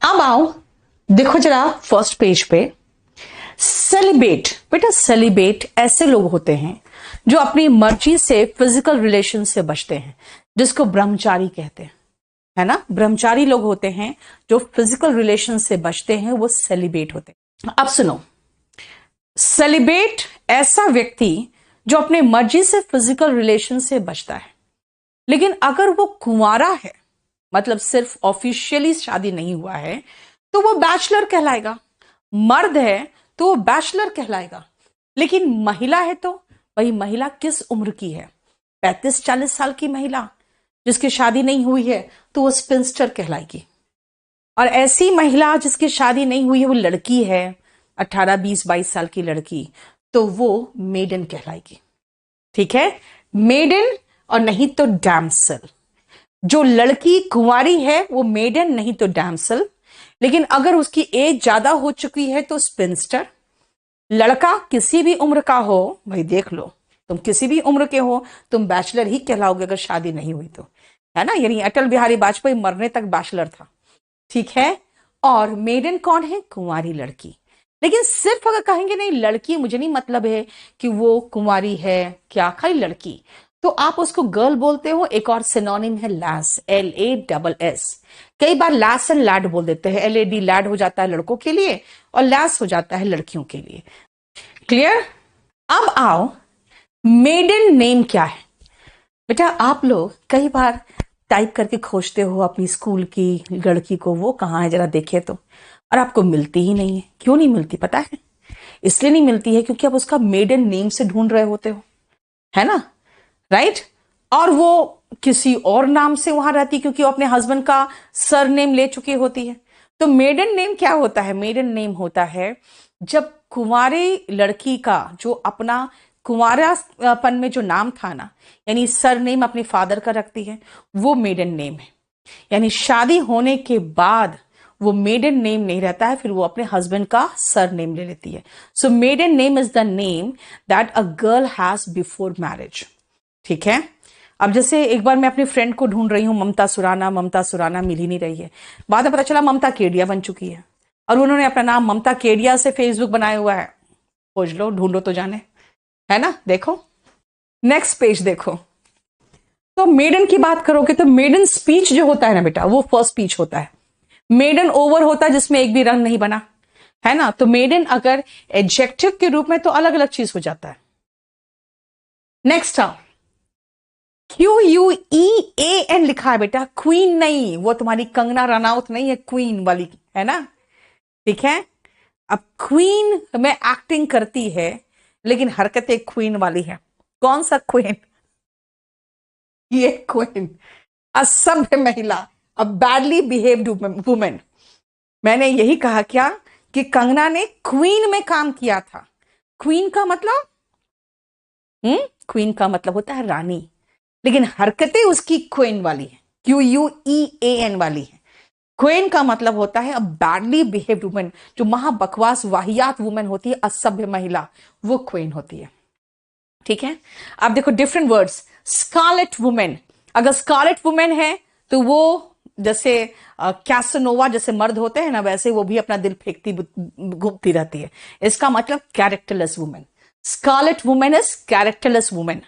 अब आओ, देखो जरा फर्स्ट पेज पे। सेलिब्रेट, बेटा सेलिब्रेट ऐसे लोग होते हैं जो अपनी मर्जी से फिजिकल रिलेशन से बचते हैं, जिसको ब्रह्मचारी कहते हैं, है ना। ब्रह्मचारी लोग होते हैं जो फिजिकल रिलेशन से बचते हैं, वो सेलिब्रेट होते हैं। अब सुनो, सेलिब्रेट ऐसा व्यक्ति जो अपने मर्जी से फिजिकल रिलेशन से बचता है, लेकिन अगर वो कुंवारा है, मतलब सिर्फ ऑफिशियली शादी नहीं हुआ है, तो वो बैचलर कहलाएगा। मर्द है तो वो बैचलर कहलाएगा, लेकिन महिला है तो वही महिला किस उम्र की है, 35-40 साल की महिला जिसकी शादी नहीं हुई है तो वो स्पिंस्टर कहलाएगी। और ऐसी महिला जिसकी शादी नहीं हुई है, वो लड़की है 18, 20, 22 साल की लड़की, तो वो मेडन कहलाएगी। ठीक है, मेडन और नहीं तो डैमसल। जो लड़की कुंवारी है वो मेडन नहीं तो डैमसल, लेकिन अगर उसकी एज ज्यादा हो चुकी है तो स्पिंस्टर। लड़का किसी भी उम्र का हो, भाई देख लो, तुम किसी भी उम्र के हो, तुम बैचलर ही कहलाओगे अगर शादी नहीं हुई तो, है ना। यानी अटल बिहारी वाजपेयी मरने तक बैचलर था, ठीक है। और मेडन कौन है, कुंवारी लड़की। लेकिन सिर्फ अगर कहेंगे नहीं लड़की, मुझे नहीं मतलब है कि वो कुंवारी है, क्या खाली लड़की, तो आप उसको गर्ल बोलते हो। एक और सिनोनिम है लैस, LASS। कई बार लैस एंड लैड बोल देते हैं, LAD लैड हो जाता है लड़कों के लिए और लैस हो जाता है लड़कियों के लिए। क्लियर। अब आओ, मेडन नेम क्या है। बेटा आप लोग कई बार टाइप करके खोजते हो अपनी स्कूल की लड़की को, वो कहाँ है जरा देखे तो, और आपको मिलती ही नहीं है। क्यों नहीं मिलती पता है? इसलिए नहीं मिलती है क्योंकि आप उसका मेडन नेम से ढूंढ रहे होते हो, है ना, राइट। और वो किसी और नाम से वहां रहती क्योंकि वो अपने हस्बैंड का सर नेम ले चुकी होती है। तो मेडन नेम क्या होता है? मेडन नेम होता है जब कुंवारी लड़की का जो अपना कुंवारापन में जो नाम था ना, यानी सर नेम अपने फादर का रखती है, वो मेडन नेम है। यानी शादी होने के बाद वो मेडन नेम नहीं रहता है, फिर वो अपने हस्बैंड का सर नेम ले लेती है। So maiden name is the name that a girl has before marriage. ठीक है। अब जैसे एक बार मैं अपनी फ्रेंड को ढूंढ रही हूँ, ममता सुराना, ममता सुराना मिल ही नहीं रही है। बाद में पता चला ममता केडिया बन चुकी है, और उन्होंने अपना नाम ममता केडिया से फेसबुक बनाया हुआ है। खोज लो, ढूंढो तो जाने, है ना। देखो नेक्स्ट पेज देखो। तो मेडन की बात करोगे तो मेडन स्पीच जो होता है ना बेटा, वो फर्स्ट स्पीच होता है। मेडन ओवर होता है जिसमें एक भी रंग नहीं बना, है ना। तो मेडन अगर एडजेक्टिव के रूप में तो अलग अलग चीज हो जाता है। नेक्स्ट QUEAN लिखा है बेटा, क्वीन नहीं, वो तुम्हारी कंगना रनौत नहीं है, क्वीन वाली, है ना। ठीक है। अब क्वीन में एक्टिंग करती है लेकिन हरकतें क्वीन वाली है। कौन सा क्वीन? ये क्वीन असभ्य महिला, अ बैडली बिहेव्ड वुमेन। मैंने यही कहा क्या कि कंगना ने क्वीन में काम किया था। क्वीन का मतलब क्वीन का मतलब होता है रानी, लेकिन हरकतें उसकी क्वीन वाली है, QUEAN वाली है। क्वीन का मतलब होता है अ बैडली बिहेव्ड वुमेन, जो महाबकवास वाहियात वुमेन होती है, असभ्य महिला, वो क्वीन होती है। ठीक है। अब देखो डिफरेंट वर्ड्स। स्कारलेट वुमेन, अगर स्कारलेट वुमेन है तो वो जैसे कैसनोवा जैसे मर्द होते हैं ना, वैसे वो भी अपना दिल फेंकती घूमती रहती है। इसका मतलब characterless women. Scarlet women is characterless women.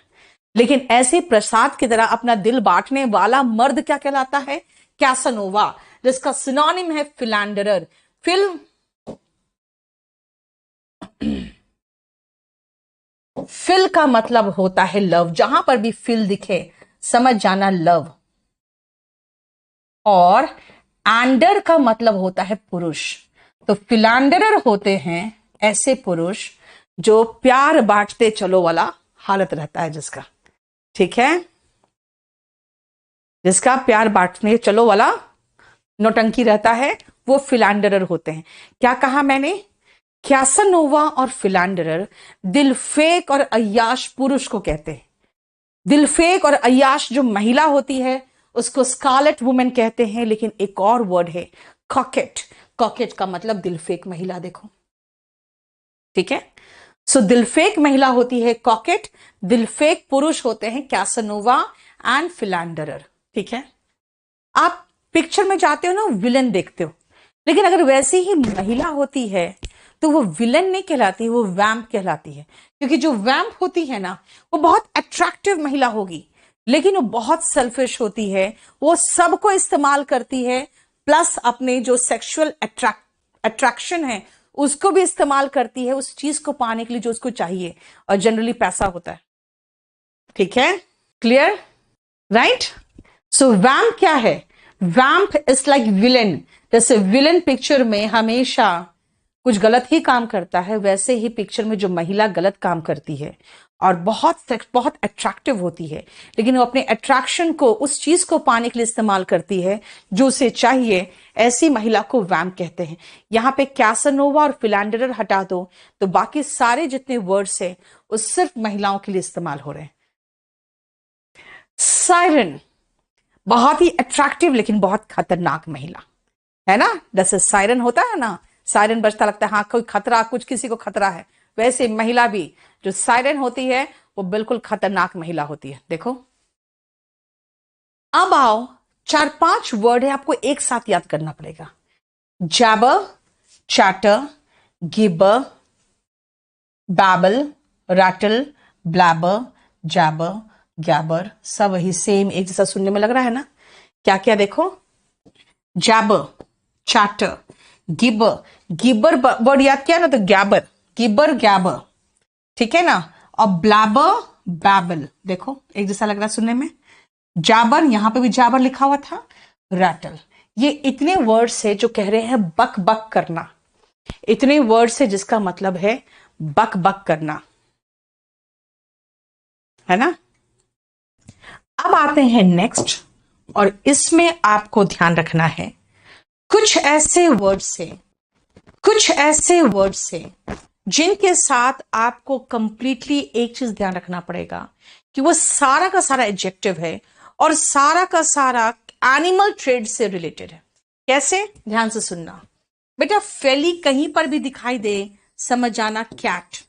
लेकिन ऐसे प्रसाद की तरह अपना दिल बांटने वाला मर्द क्या कहलाता है? कैसनोवा, जिसका सिनोनिम है फिलैंडरर। फिल का मतलब होता है लव, जहां पर भी फिल दिखे समझ जाना लव। और एंडर का मतलब होता है पुरुष। तो फिलैंडरर होते हैं ऐसे पुरुष जो प्यार बांटते चलो वाला हालत रहता है जिसका, ठीक है, जिसका प्यार बांटने चलो वाला नौटंकी रहता है, वो फिलैंडरर होते हैं। क्या कहा मैंने? कैसनोवा और फिलैंडरर दिलफेक और अय्याश पुरुष को कहते हैं। दिलफेक और अय्याश जो महिला होती है उसको स्कारलेट वुमेन कहते हैं। लेकिन एक और वर्ड है कॉकेट। कॉकेट का मतलब दिलफेक महिला, देखो, ठीक है। सो दिलफेक महिला होती है कॉकेट, दिलफेक पुरुष होते हैं कैसनोवा एंड फिलैंडरर। ठीक है। आप पिक्चर में जाते हो ना, विलन देखते हो, लेकिन अगर वैसी ही महिला होती है तो वो विलन नहीं कहलाती, वो वैम्प कहलाती है। क्योंकि जो वैम्प होती है ना, वो बहुत अट्रैक्टिव महिला होगी, लेकिन वो बहुत सेल्फिश होती है, वो सबको इस्तेमाल करती है, प्लस अपने जो सेक्सुअल अट्रैक्शन है उसको भी इस्तेमाल करती है उस चीज को पाने के लिए जो उसको चाहिए, और जनरली पैसा होता है। ठीक है, क्लियर, राइट? सो वैम्प क्या है? वैम्प इज लाइक विलेन। जैसे विलेन पिक्चर में हमेशा कुछ गलत ही काम करता है, वैसे ही पिक्चर में जो महिला गलत काम करती है और बहुत अट्रैक्टिव होती है, लेकिन वो अपने अट्रैक्शन को उस चीज को पाने के लिए इस्तेमाल करती है जो उसे चाहिए, ऐसी महिला को वैम्प कहते हैं। यहां पे कैसानोवा और फिलैंडरर हटा दो तो बाकी सारे जितने वर्ड्स है वो सिर्फ महिलाओं के लिए इस्तेमाल हो रहे हैं। सायरन, बहुत ही अट्रैक्टिव लेकिन बहुत खतरनाक महिला है ना। जैसे सायरन होता है ना, सायरन बजता लगता है हाँ कोई खतरा, कुछ किसी को खतरा है, वैसे महिला भी जो सायरन होती है वो बिल्कुल खतरनाक महिला होती है। देखो, अब आओ 4-5 वर्ड है, आपको एक साथ याद करना पड़ेगा। Jabber, chatter, gibber, babble, rattle, blabber, jabber, gabber, सब वही सेम एक जैसा सुनने में लग रहा है ना। क्या क्या देखो, जैबर, चैटर, गिबर, गिबर वर्ड याद किया ना तो गैबर, गिबर गैबर, ठीक है ना। और ब्लैबर, बैबल, देखो एक जैसा लग रहा है सुनने में। जाबर, यहां पे भी जाबर लिखा हुआ था। रैटल, ये इतने वर्ड्स है जो कह रहे हैं बक बक करना, इतने वर्ड्स है जिसका मतलब है बक बक करना, है ना। अब आते हैं नेक्स्ट, और इसमें आपको ध्यान रखना है कुछ ऐसे वर्ड्स हैं जिनके साथ आपको कंप्लीटली एक चीज ध्यान रखना पड़ेगा कि वो सारा का सारा एडजेक्टिव है और सारा का सारा एनिमल ट्रेड से रिलेटेड है। कैसे? ध्यान से सुनना बेटा। फेली कहीं पर भी दिखाई दे, समझ जाना कैट,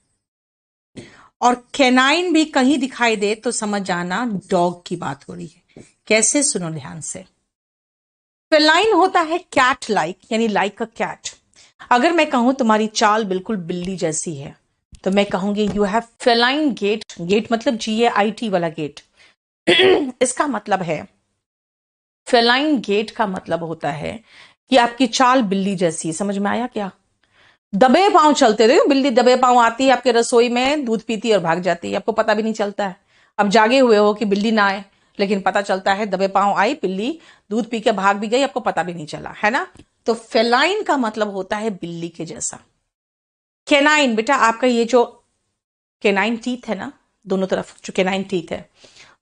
और कैनाइन भी कहीं दिखाई दे तो समझ जाना डॉग की बात हो रही है। कैसे? सुनो ध्यान से। फेलाइन होता है कैट लाइक, यानी लाइक अ कैट। अगर मैं कहूं तुम्हारी चाल बिल्कुल बिल्ली जैसी है तो मैं कहूंगी you have feline gait. Gait मतलब GAIT वाला गेट। इसका मतलब है, फेलाइन गेट का मतलब होता है कि आपकी चाल बिल्ली जैसी है। समझ में आया क्या? दबे पांव चलते रहे, बिल्ली दबे पांव आती है आपके रसोई में, दूध पीती है और भाग जाती है, आपको पता भी नहीं चलता है। अब जागे हुए हो कि बिल्ली ना आए, लेकिन पता चलता है दबे पांव आई बिल्ली, दूध पी के भाग भी गई, आपको पता भी नहीं चला, है ना। तो फेलाइन का मतलब होता है बिल्ली के जैसा। कैनाइन, बेटा आपका ये जो कैनाइन टीथ है ना, दोनों तरफ जो कैनाइन टीथ है,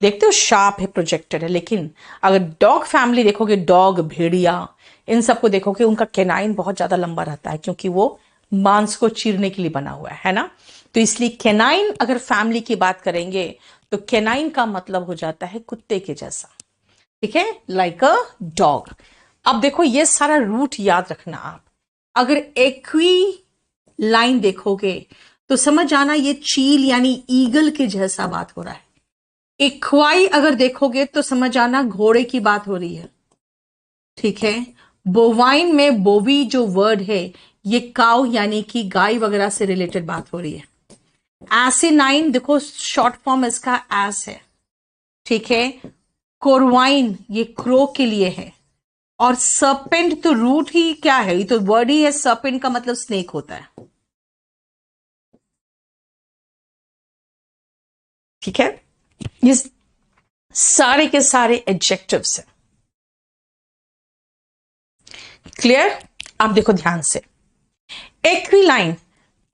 देखते हो शार्प है, प्रोजेक्टेड है। लेकिन अगर डॉग फैमिली देखोगे, डॉग, भेड़िया, इन सबको देखोगे, उनका कैनाइन बहुत ज्यादा लंबा रहता है क्योंकि वो मांस को चीरने के लिए बना हुआ है ना। तो इसलिए कैनाइन अगर फैमिली की बात करेंगे तो कैनाइन का मतलब हो जाता है कुत्ते के जैसा, ठीक है, लाइक अ डॉग। अब देखो ये सारा रूट याद रखना आप। अगर एक्वी लाइन देखोगे तो समझ आना ये चील यानी ईगल के जैसा बात हो रहा है। इक्वाई अगर देखोगे तो समझ आना घोड़े की बात हो रही है, ठीक है। बोवाइन में बोवी जो वर्ड है ये काउ यानी कि गाय वगैरह से रिलेटेड बात हो रही है। एसिनाइन देखो शॉर्ट फॉर्म इसका एस है, ठीक है। कोरवाइन ये क्रो के लिए है, और सर्पेंट तो रूट ही क्या है, ये तो वर्ड ही है। सर्पेंट का मतलब स्नेक होता है, ठीक है। ये सारे के सारे एडजेक्टिव्स हैं। क्लियर? आप देखो ध्यान से। एक्विलाइन,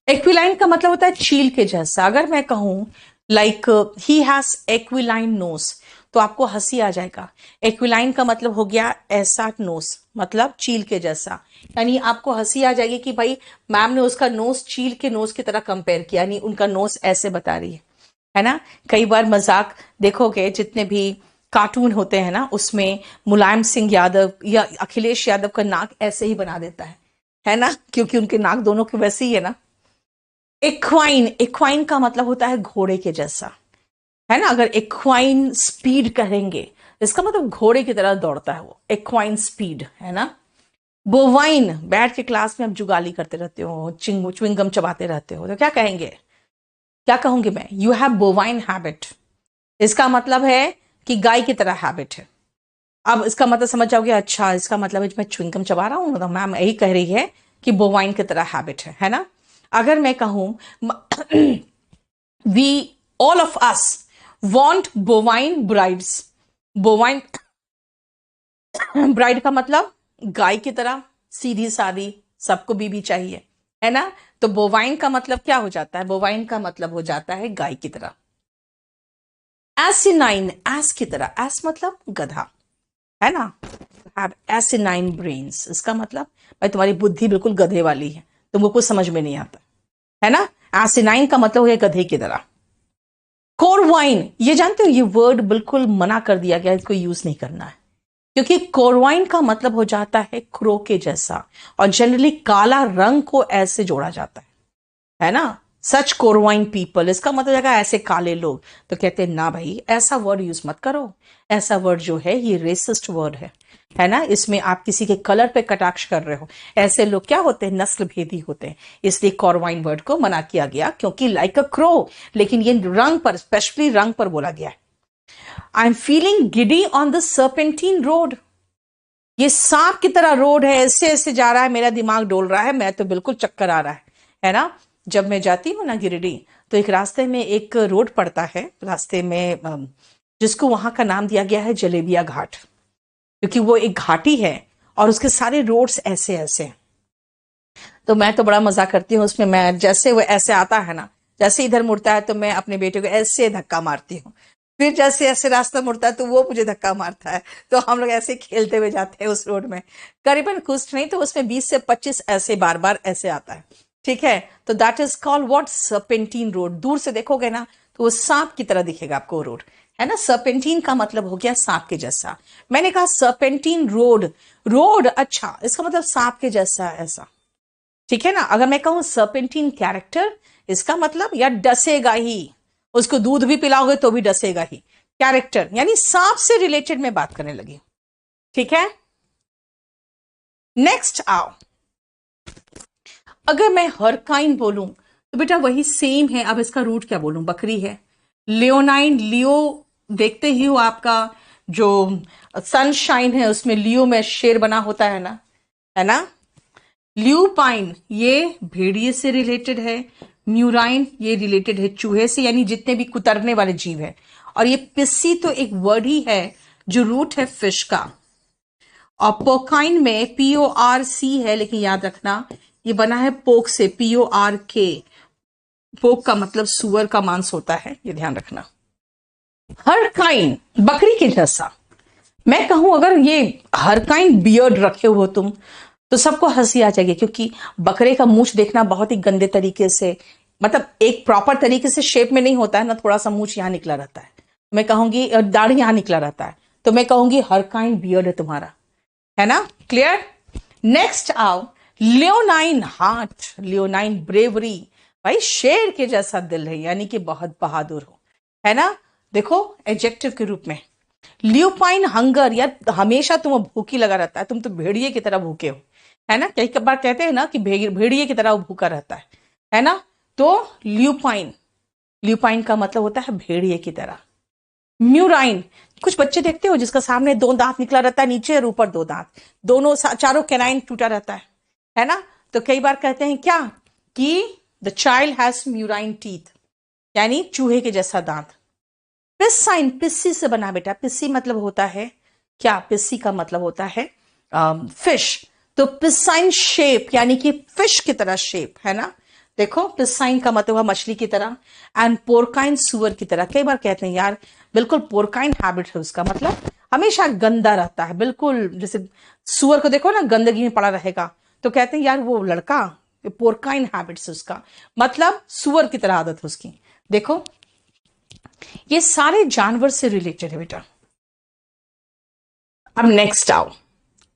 एक्विलाइन का मतलब होता है चील के जैसा। अगर मैं कहूं लाइक ही हैज एक्विलाइन नोज तो आपको हंसी आ जाएगा। एक्विलाइन का मतलब हो गया ऐसा नोज, मतलब चील के जैसा, यानी आपको हंसी आ जाएगी कि भाई मैम ने उसका नोज चील के नोज की तरह कंपेयर किया, यानी उनका नोज ऐसे बता रही है ना। कई बार मजाक देखोगे, जितने भी कार्टून होते हैं ना उसमें मुलायम सिंह यादव या अखिलेश यादव का नाक ऐसे ही बना देता है ना, क्योंकि उनके नाक दोनों के वैसे ही है ना। इक्वाइन, इक्वाइन का मतलब होता है घोड़े के जैसा, है ना। अगर इक्वाइन स्पीड कहेंगे इसका मतलब घोड़े की तरह दौड़ता है वो, इक्वाइन स्पीड, है ना। बोवाइन, बैठ के क्लास में आप जुगाली करते रहते हो, च्युइंगम चबाते रहते हो, तो क्या कहेंगे, क्या कहूंगी मैं, यू हैव बोवाइन हैबिट। इसका मतलब है कि गाय की तरह हैबिट है। अब इसका मतलब समझ जाओगे, अच्छा इसका मतलब है मैं च्युइंगम चबा रहा हूं, तो मैम यही कह रही है कि बोवाइन की तरह हैबिट है ना। अगर मैं कहूं we all of us want bovine brides, bovine bride का मतलब गाय की तरह सीधी सादी, सबको बीबी चाहिए, है ना। तो बोवाइन का मतलब क्या हो जाता है, बोवाइन का मतलब हो जाता है गाय की तरह। एसिनाइन, एस की तरह, एस मतलब गधा, है ना। हैव एसिनाइन ब्रेन्स, इसका मतलब भाई तुम्हारी बुद्धि बिल्कुल गधे वाली है, तुमको कुछ समझ में नहीं आता, है ना। एसिनाइन का मतलब है गधे की तरह। कोरवाइन, ये जानते हो ये वर्ड बिल्कुल मना कर दिया गया, इसको यूज नहीं करना है, क्योंकि कोरवाइन का मतलब हो जाता है क्रो के जैसा, और जनरली काला रंग को ऐसे जोड़ा जाता है ना। सच कोरवाइन पीपल, इसका मतलब है ऐसे काले लोग। तो कहते हैं ना भाई ऐसा वर्ड यूज मत करो, ऐसा वर्ड जो है ये रेसिस्ट वर्ड है ना। इसमें आप किसी के कलर पे कटाक्ष कर रहे हो, ऐसे लोग क्या होते हैं, नस्ल भेदी होते हैं, इसलिए कोरवाइन वर्ड को मना किया गया, क्योंकि लाइक अ क्रो, लेकिन ये रंग पर, स्पेशली रंग पर बोला गया है। I am feeling giddy on the serpentine road, ये सांप की तरह रोड है, ऐसे ऐसे जा रहा है, मेरा दिमाग डोल रहा है, मैं तो बिल्कुल चक्कर आ रहा है ना। जब मैं जाती हूँ ना गिरिडीह, तो एक रास्ते में एक रोड पड़ता है, रास्ते में जिसको वहां का नाम दिया गया है जलेबिया घाट, क्योंकि वो एक घाटी है और उसके सारे रोड्स ऐसे ऐसे हैं। तो मैं तो बड़ा मजा करती हूँ उसमें, मैं जैसे वो ऐसे आता है ना, जैसे इधर मुड़ता है तो मैं अपने बेटे को ऐसे धक्का मारती हूँ, फिर जैसे ऐसे रास्ता मुड़ता है तो वो मुझे धक्का मारता है, तो हम लोग ऐसे खेलते हुए जाते हैं उस रोड में, करीबन कुछ नहीं तो उसमें 20 से 25 ऐसे बार बार ऐसे आता है, ठीक है। तो that is called what, serpentine road. दूर से देखोगे ना तो वो सांप की तरह दिखेगा आपको रोड, है ना। सर्पेंटीन का मतलब हो गया सांप के जैसा। मैंने कहा सर्पेंटीन रोड, रोड अच्छा, इसका मतलब सांप के जैसा ऐसा, ठीक है ना। अगर मैं कहूं सर्पेंटीन कैरेक्टर, इसका मतलब यार डसेगा ही, उसको दूध भी पिलाओगे तो भी डसेगा ही। कैरेक्टर यानी सांप से रिलेटेड में बात करने लगी, ठीक है। नेक्स्ट आओ, अगर मैं हरकाइन बोलूं तो बेटा वही सेम है, अब इसका रूट क्या बोलूं, बकरी है। लियोनाइन, लियो देखते ही हो, आपका जो सनशाइन है उसमें लियो में शेर बना होता है ना। ल्यूपाइन ये भेड़िए से रिलेटेड है, म्यूराइन ये रिलेटेड है चूहे से, यानी जितने भी कुतरने वाले जीव है। और ये पिस्सी तो एक वर्ड ही है जो रूट है फिश का। और पोकाइन में PORC है, लेकिन याद रखना ये बना है पोक से, PORK। पोक का मतलब सुअर का मांस होता है, ये ध्यान रखना। हरकाइन बकरी के जैसा, मैं कहूं अगर ये हरकाइन बियर्ड रखे हो तुम तो सबको हंसी आ जाएगी, क्योंकि बकरे का मूछ देखना बहुत ही गंदे तरीके से, मतलब एक प्रॉपर तरीके से शेप में नहीं होता है ना, थोड़ा सा मूछ यहां निकला रहता है, मैं कहूंगी दाढ़ी यहां निकला रहता है, तो मैं कहूंगी हर काइंड बियर्ड है तुम्हारा, है ना। क्लियर। नेक्स्ट आओ, लियोनाइन हार्ट, लियोनाइन ब्रेवरी, भाई शेर के जैसा दिल है, यानी कि बहुत बहादुर हो, है ना। देखो एडजेक्टिव के रूप में, ल्यूपाइन हंगर, यार हमेशा तुम भूखी लगा रहता है, तुम तो भेड़िए की तरह भूखे हो, है ना। कई बार कहते हैं ना कि भेड़िए की तरह वो भूखा रहता है ना। तो ल्यूपाइन, ल्यूपाइन का मतलब होता है भेड़िए की तरह। म्यूराइन, कुछ बच्चे देखते हो जिसका सामने 2 दांत निकला रहता है नीचे और ऊपर 2 दांत, दोनों चारों कैनाइन टूटा रहता है ना। तो कई बार कहते हैं क्या कि द चाइल्ड हैज म्यूराइन टीथ, यानी चूहे के जैसा दांत। पिस्साइन, पिस्सी से बना बेटा, पिस्सी मतलब होता है क्या, पिस्सी का मतलब होता है फिश, तो पिस्साइन शेप यानी कि फिश की तरह शेप, है ना। देखो पिस्साइन का मतलब है मछली की तरह, एंड पोरकाइन सुअर की तरह। कई बार कहते हैं यार बिल्कुल पोरकाइन हैबिट है उसका, मतलब हमेशा गंदा रहता है, बिल्कुल जैसे सुअर को देखो ना गंदगी में पड़ा रहेगा, तो कहते हैं यार वो लड़का पोरकाइन हैबिट्स उसका, मतलब सुअर की तरह आदत है उसकी। देखो ये सारे जानवर से रिलेटेड है बेटा। अब नेक्स्ट आओ,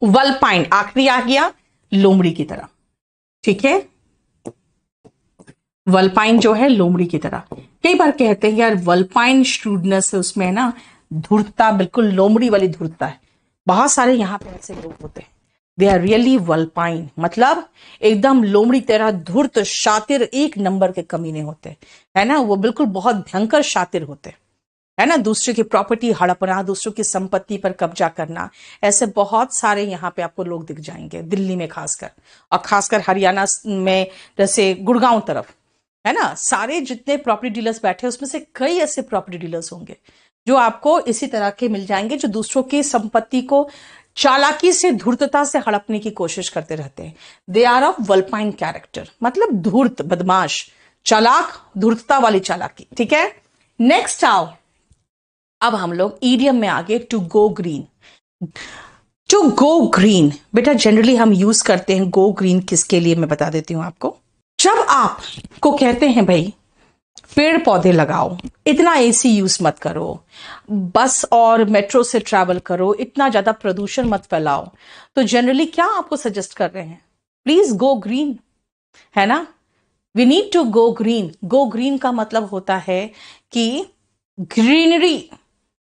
वल्पाइन, आखिरी आ गया लोमड़ी की तरह, ठीक है। वल्पाइन जो है लोमड़ी की तरह, कई बार कहते हैं यार वल्पाइन श्रूडनेस है उसमें, है ना, धूर्तता, बिल्कुल लोमड़ी वाली धूर्तता है। बहुत सारे यहां पे ऐसे लोग होते हैं दे आर रियली वल्पाइन, मतलब एकदम लोमड़ी तरह धूर्त शातिर, एक नंबर के कमीने होते है ना, वो बिल्कुल बहुत भयंकर शातिर होते है ना, दूसरे की प्रॉपर्टी हड़पना, दूसरों की संपत्ति पर कब्जा करना, ऐसे बहुत सारे यहाँ पे आपको लोग दिख जाएंगे दिल्ली में खासकर, और खासकर हरियाणा में, जैसे गुड़गांव तरफ है ना, सारे जितने प्रॉपर्टी डीलर्स बैठे हैं उसमें से कई ऐसे प्रॉपर्टी डीलर्स होंगे जो आपको इसी तरह के मिल जाएंगे, जो दूसरों की संपत्ति को चालाकी से, धूर्तता से हड़पने की कोशिश करते रहते हैं। दे आर ऑफ वल्पाइन कैरेक्टर, मतलब धूर्त, बदमाश, चालाक, धूर्तता वाली चालाकी। ठीक है, नेक्स्ट आओ, अब हम लोग ईडियम में आगे, to go green. To go green बेटा जनरली हम यूज करते हैं गो ग्रीन किसके लिए, मैं बता देती हूं आपको। जब आप को कहते हैं भाई पेड़ पौधे लगाओ, इतना एसी यूज मत करो, बस और मेट्रो से ट्रैवल करो, इतना ज्यादा प्रदूषण मत फैलाओ, तो जनरली क्या आपको सजेस्ट कर रहे हैं, प्लीज गो ग्रीन, है ना। We need to go green. Go green का मतलब होता है कि ग्रीनरी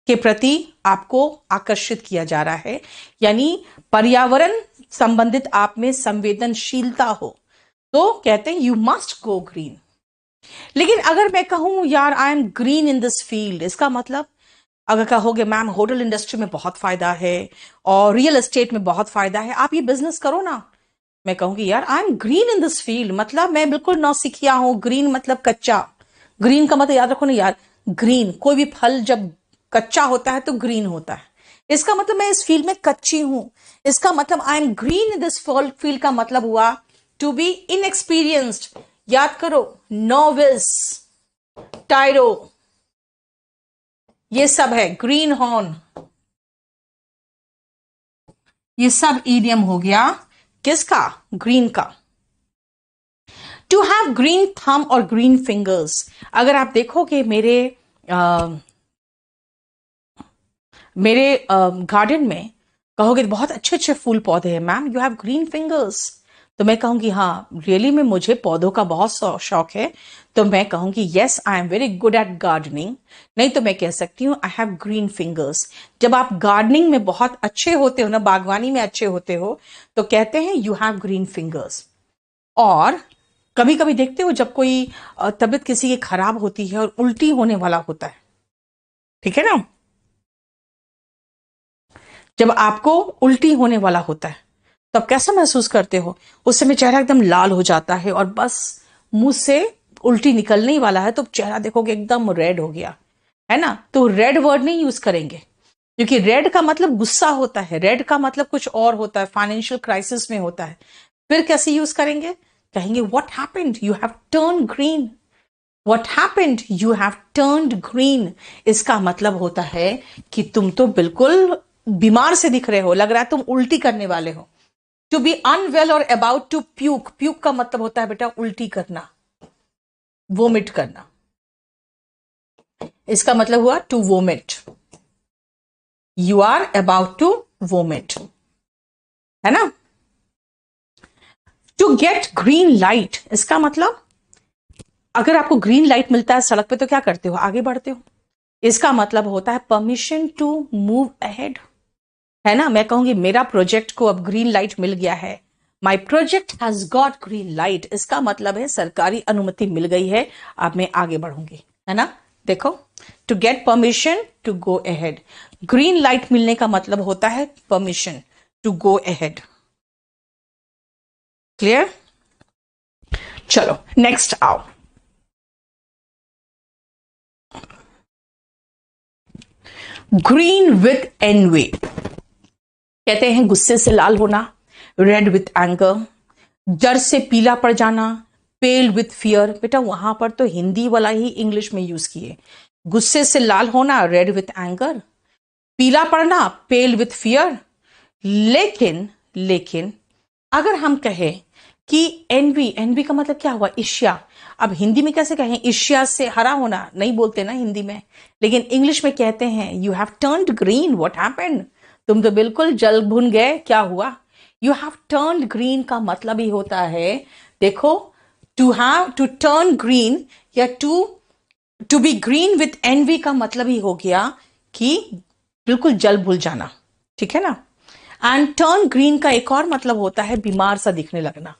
के प्रति आपको आकर्षित किया जा रहा है, यानी पर्यावरण संबंधित आप में संवेदनशीलता हो, तो कहते हैं यू मस्ट गो ग्रीन। लेकिन अगर मैं कहूं यार I am green in this field, इसका मतलब अगर कहोगे मैम होटल इंडस्ट्री में बहुत फायदा है और रियल एस्टेट में बहुत फायदा है, आप ये बिजनेस करो ना, मैं कहूंगी यार I am green in this field, मतलब मैं बिल्कुल नौसिखिया हूं। ग्रीन मतलब कच्चा, ग्रीन का मतलब याद रखो ना यार, ग्रीन कोई भी फल जब कच्चा होता है तो ग्रीन होता है, इसका मतलब मैं इस फील्ड में कच्ची हूं, इसका मतलब I am green in this field का मतलब हुआ टू बी इनएक्सपीरियंस्ड। याद करो, नोविस, टायरो, ये सब है, ग्रीन हॉर्न, ये सब ईडियम हो गया किसका, ग्रीन का। टू हैव ग्रीन थंब और ग्रीन फिंगर्स, अगर आप देखोगे मेरे गार्डन में, कहोगे बहुत अच्छे अच्छे फूल पौधे हैं ma'am, you have green fingers, तो मैं कहूंगी हाँ रियली में मुझे पौधों का बहुत शौक है, तो मैं कहूंगी yes I am very good at gardening. नहीं तो मैं कह सकती हूँ आई हैव ग्रीन फिंगर्स। जब आप गार्डनिंग में बहुत अच्छे होते हो ना, बागवानी में अच्छे होते हो, तो कहते हैं यू हैव ग्रीन फिंगर्स। और कभी कभी देखते हो जब कोई तबीयत किसी की खराब होती है और उल्टी होने वाला होता है, ठीक है ना, जब आपको उल्टी होने वाला होता है तब कैसा महसूस करते हो, उस समय चेहरा एकदम लाल हो जाता है और बस मुंह से उल्टी निकलने ही वाला है तो चेहरा देखोगे एकदम रेड हो गया, है ना, तो रेड वर्ड नहीं यूज करेंगे, क्योंकि रेड का मतलब गुस्सा होता है, रेड का मतलब कुछ और होता है, फाइनेंशियल क्राइसिस में होता है। फिर कैसे यूज करेंगे, कहेंगे what happened, you have turn green, what happened, you have turned green. इसका मतलब होता है कि तुम तो बिल्कुल बीमार से दिख रहे हो, लग रहा है तुम उल्टी करने वाले हो। टू बी अनवेल और अबाउट टू प्यूक, प्यूक का मतलब होता है बेटा उल्टी करना, वोमिट करना, इसका मतलब हुआ to vomit, you are about to vomit, है ना। टू गेट ग्रीन लाइट, इसका मतलब अगर आपको ग्रीन लाइट मिलता है सड़क पे तो क्या करते हो, आगे बढ़ते हो, इसका मतलब होता है परमिशन टू मूव अहेड, है ना। मैं कहूंगी मेरा प्रोजेक्ट को अब ग्रीन लाइट मिल गया है, my project has got green light, इसका मतलब है सरकारी अनुमति मिल गई है, अब मैं आगे बढ़ूंगी, है ना। देखो, to get permission to go ahead, green light मिलने का मतलब होता है permission to go ahead, clear. चलो नेक्स्ट आओ, ग्रीन विथ एनवी, कहते हैं गुस्से से लाल होना, रेड विथ एंगर, डर से पीला पड़ जाना, पेल विथ फियर, बेटा वहां पर तो हिंदी वाला ही इंग्लिश में यूज किए, गुस्से से लाल होना रेड विथ एंगर, पीला पड़ना पेल विथ फियर। लेकिन अगर हम कहें कि एनवी, एनवी का मतलब क्या हुआ, ईर्ष्या, अब हिंदी में कैसे कहें, ईर्ष्या से हरा होना नहीं बोलते ना हिंदी में, लेकिन इंग्लिश में कहते हैं you have turned green, what happened, तुम तो बिल्कुल जल भुन गए, क्या हुआ। यू हैव टर्न्ड ग्रीन का मतलब ही होता है, देखो, to have to turn green या to be green with envy का मतलब ही हो गया कि बिल्कुल जल भूल जाना, ठीक है ना। एंड टर्न ग्रीन का एक और मतलब होता है बीमार सा दिखने लगना,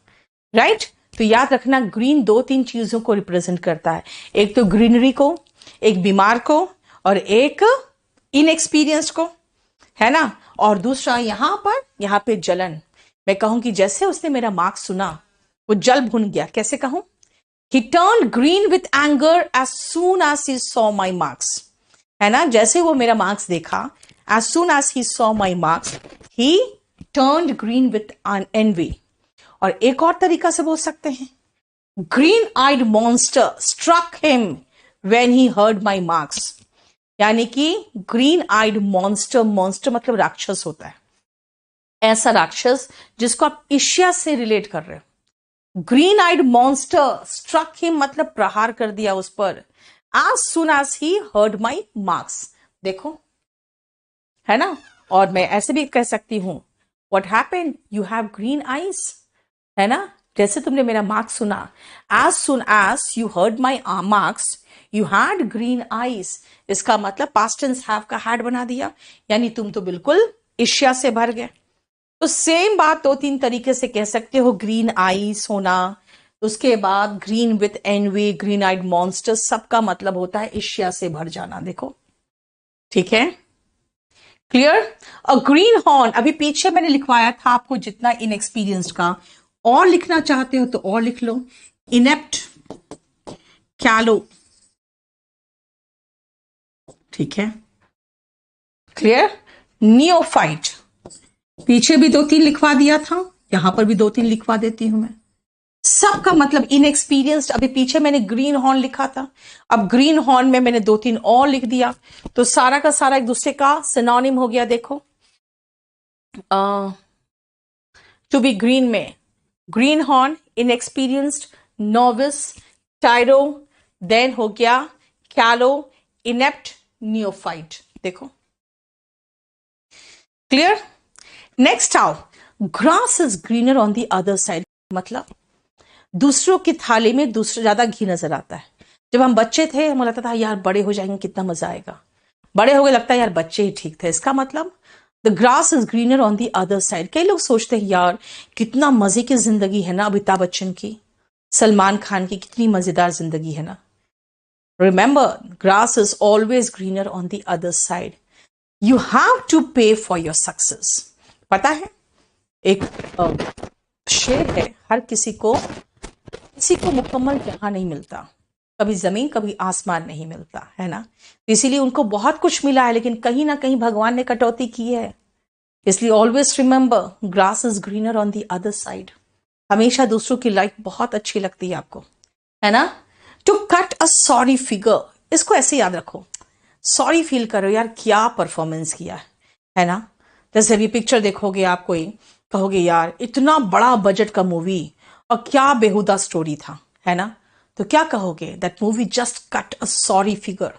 राइट? तो याद रखना ग्रीन दो तीन चीजों को रिप्रेजेंट करता है, एक तो ग्रीनरी को, एक बीमार को, और एक इनएक्सपीरियंस को, है ना? और दूसरा यहाँ पे जलन। मैं कहूं कि जैसे उसने मेरा मार्क्स सुना वो जल भुन गया। कैसे कहूं? He turned green with anger as soon as he saw my marks, है ना? जैसे वो मेरा मार्क्स देखा, as soon as he saw my marks, he turned green with an envy. और एक और तरीका से बोल सकते हैं, green-eyed monster struck him when he heard my marks. यानी कि green-eyed monster, monster मतलब राक्षस होता है, ऐसा राक्षस जिसको आप ईर्ष्या से रिलेट कर रहे हो। Green eyed monster struck him मतलब प्रहार कर दिया उस पर, as soon as he heard my marks. देखो, है ना? और मैं ऐसे भी कह सकती हूं, what happened? You have green eyes, है ना? जैसे तुमने मेरा मार्क्स सुना, as soon as you heard my marks, you had green eyes. इसका मतलब past tense have का had बना दिया, यानी तुम तो बिल्कुल ईर्ष्या से भर गए। तो सेम बात दो तीन तरीके से कह सकते हो, ग्रीन आईज होना, उसके बाद green with envy, green eyed monster, सबका मतलब होता है ईर्ष्या से भर जाना। देखो, ठीक है, क्लियर? अ ग्रीन हॉर्न, अभी पीछे मैंने लिखवाया था आपको जितना इनएक्सपीरियंस्ड का, और लिखना चाहते हो तो और लिख लो, इनेप्ट, कैलो, ठीक है, क्लियर? नियोफाइट, पीछे भी दो तीन लिखवा दिया था, यहां पर भी दो तीन लिखवा देती हूं मैं। सबका मतलब इनएक्सपीरियंस्ड, अभी पीछे मैंने ग्रीन हॉर्न लिखा था, अब ग्रीन हॉर्न में मैंने दो तीन और लिख दिया, तो सारा का सारा एक दूसरे का सिनोनिम हो गया। देखो, टू बी ग्रीन में green horn, inexperienced, novice, टायरो, then हो गया कैलो, इनेप्ट, नियोफाइट। देखो, क्लियर? नेक्स्ट आओ, grass is greener on the other side, मतलब दूसरों की थाली में दूसरा ज्यादा घी नजर आता है। जब हम बच्चे थे हमें लगता था यार बड़े हो जाएंगे कितना मजा आएगा, बड़े हो गए लगता है यार बच्चे ही ठीक थे। इसका मतलब the grass is greener on the other side. कई लोग सोचते हैं यार कितना मजे की जिंदगी है ना अमिताभ बच्चन की, सलमान खान की, कितनी मजेदार जिंदगी है ना। Remember, grass is always greener on the other side. You have to pay for your success. पता है, एक शेर है, हर किसी को मुकम्मल जहां नहीं मिलता, कभी जमीन कभी आसमान नहीं मिलता, है ना? इसीलिए उनको बहुत कुछ मिला है, लेकिन कहीं ना कहीं भगवान ने कटौती की है। इसलिए always remember, grass is greener on the other side. हमेशा दूसरों की लाइफ बहुत अच्छी लगती है आपको, है ना? To cut a sorry figure, इसको ऐसे याद रखो, सॉरी फील करो यार क्या परफॉर्मेंस किया है ना? जैसे अभी पिक्चर देखोगे आप, कोई कहोगे यार इतना बड़ा बजट का मूवी और क्या बेहुदा स्टोरी था, है ना? तो क्या कहोगे? That movie just cut a sorry figure.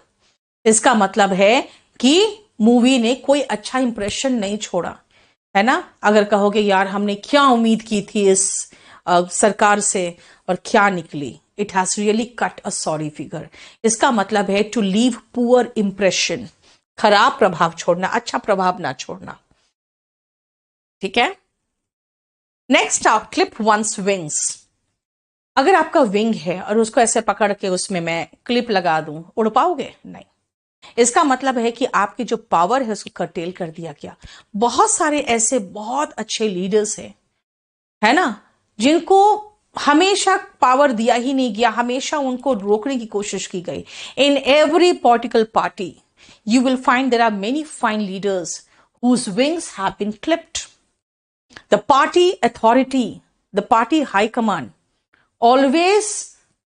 इसका मतलब है कि मूवी ने कोई अच्छा इंप्रेशन नहीं छोड़ा, है ना? अगर कहोगे यार हमने क्या उम्मीद की थी इस सरकार से और क्या निकली, it has really cut a sorry figure. इसका मतलब है टू लीव पुअर इंप्रेशन, खराब प्रभाव छोड़ना, अच्छा प्रभाव ना छोड़ना, ठीक है? नेक्स्ट आप क्लिप वंस विंग्स। अगर आपका विंग है और उसको ऐसे पकड़ के उसमें मैं क्लिप लगा दूं, उड़ पाओगे? नहीं। इसका मतलब है कि आपकी जो पावर है उसको कर्टेल कर दिया गया। बहुत सारे ऐसे बहुत अच्छे लीडर्स हैं, है ना, जिनको हमेशा पावर दिया ही नहीं गया, हमेशा उनको रोकने की कोशिश की गई। In every political party you will find there are many fine leaders whose wings have been clipped. The party authority, the party high command always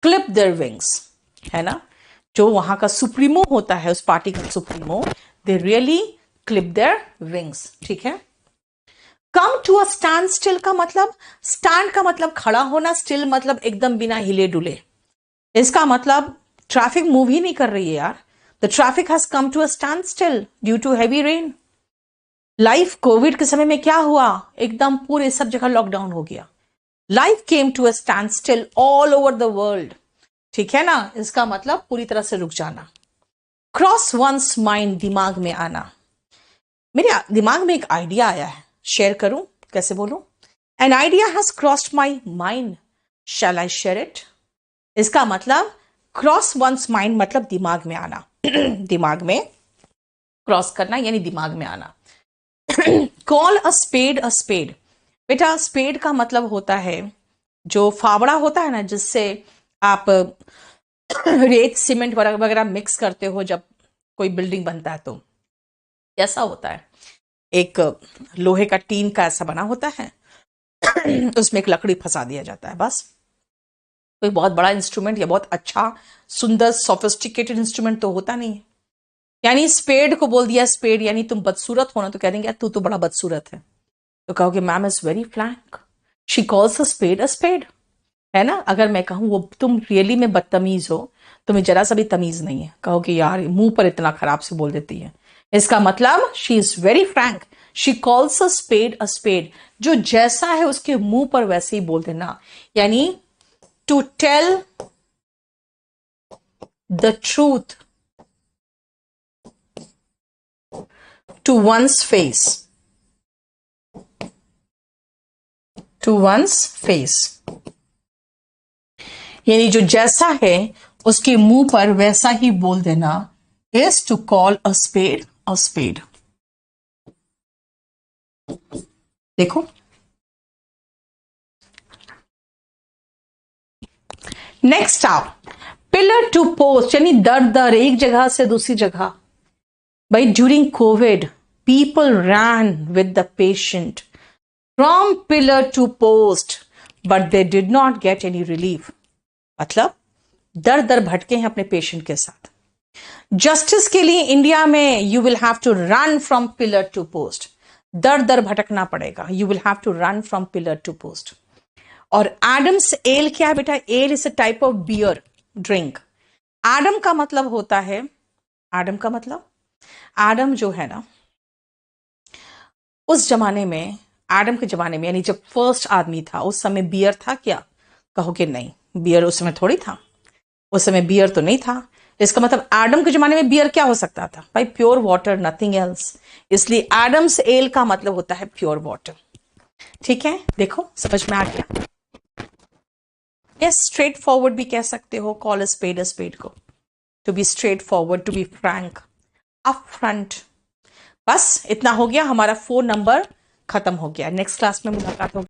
clip their wings, है ना? जो वहां का सुप्रीमो होता है, उस पार्टी का supremo, they really clip their wings, ठीक है? Come to a standstill का मतलब, स्टैंड का मतलब खड़ा होना, स्टिल मतलब एकदम बिना हिले डुले। इसका मतलब ट्रैफिक मूव ही नहीं कर रही है यार, the traffic has come to a standstill due to heavy rain. Life covid के समय में क्या हुआ, एकदम पूरे सब जगह लॉकडाउन हो गया, life came to a standstill all over the world, ठीक है ना? इसका मतलब पूरी तरह से रुक जाना। क्रॉस वंस माइंड, दिमाग में आना। मेरे दिमाग में एक आइडिया आया है, शेयर करूं, कैसे बोलूं? An idea has crossed my mind, shall I share it? इसका मतलब क्रॉस वंस माइंड मतलब दिमाग में आना दिमाग में क्रॉस करना यानी दिमाग में आना। Call a spade. बेटा स्पेड का मतलब होता है जो फावड़ा होता है ना, जिससे आप रेत सीमेंट वगैरह मिक्स करते हो जब कोई बिल्डिंग बनता है, तो ऐसा होता है। एक लोहे का टीन का ऐसा बना होता है उसमें एक लकड़ी फंसा दिया जाता है, बस। कोई बहुत बड़ा इंस्ट्रूमेंट या बहुत अच्छा सुंदर सोफिस्टिकेटेड इंस्ट्रूमेंट तो होता नहीं है। यानी स्पेड को बोल दिया स्पेड, यानी तुम बदसूरत हो ना, तो कह देंगे तू तो बड़ा बदसूरत है, तो कहोगे ma'am is very frank, she calls a spade, है ना। अगर मैं कहूं वो तुम रियली में बदतमीज हो, तुम्हें जरा सा भी तमीज नहीं है, कहोगे यार मुंह पर इतना खराब से बोल देती है। इसका मतलब she is very frank, she calls a spade, जो जैसा है उसके मुंह पर वैसे ही बोल देना, यानी to tell the truth to one's face, to one's face, यानी जो जैसा है उसके मुंह पर वैसा ही बोल देना is to call a spade. देखो नेक्स्ट आप पिलर टू पोस्ट, यानी दर दर एक जगह से दूसरी जगह। भाई during covid people ran with the patient from pillar to post but they did not get any relief. मतलब दर दर भटके हैं अपने पेशेंट के साथ। जस्टिस के लिए इंडिया में you will have to run from pillar to post, दर दर भटकना पड़ेगा, you will have to run from pillar to post. और एडम्स एल क्या है बेटा? Ale is a type of beer drink. Adam का मतलब होता है, एडम का मतलब, एडम जो है ना, उस जमाने में, एडम के जमाने में, यानी जब फर्स्ट आदमी था उस समय बियर था क्या? कहोगे नहीं, बियर उस समय थोड़ी था, उस समय बियर तो नहीं था। इसका मतलब एडम के जमाने में बियर क्या हो सकता था? भाई प्योर वाटर, नथिंग एल्स। इसलिए एडम्स एल का मतलब होता है प्योर वाटर। ठीक है, देखो समझ में आ गया? यस, स्ट्रेट फॉरवर्ड भी कह सकते हो, कॉल अ स्पेड को, to be straight forward, to be frank, up front. बस इतना हो गया, हमारा 4 नंबर खत्म हो गया। नेक्स्ट क्लास में मुलाकात होगी।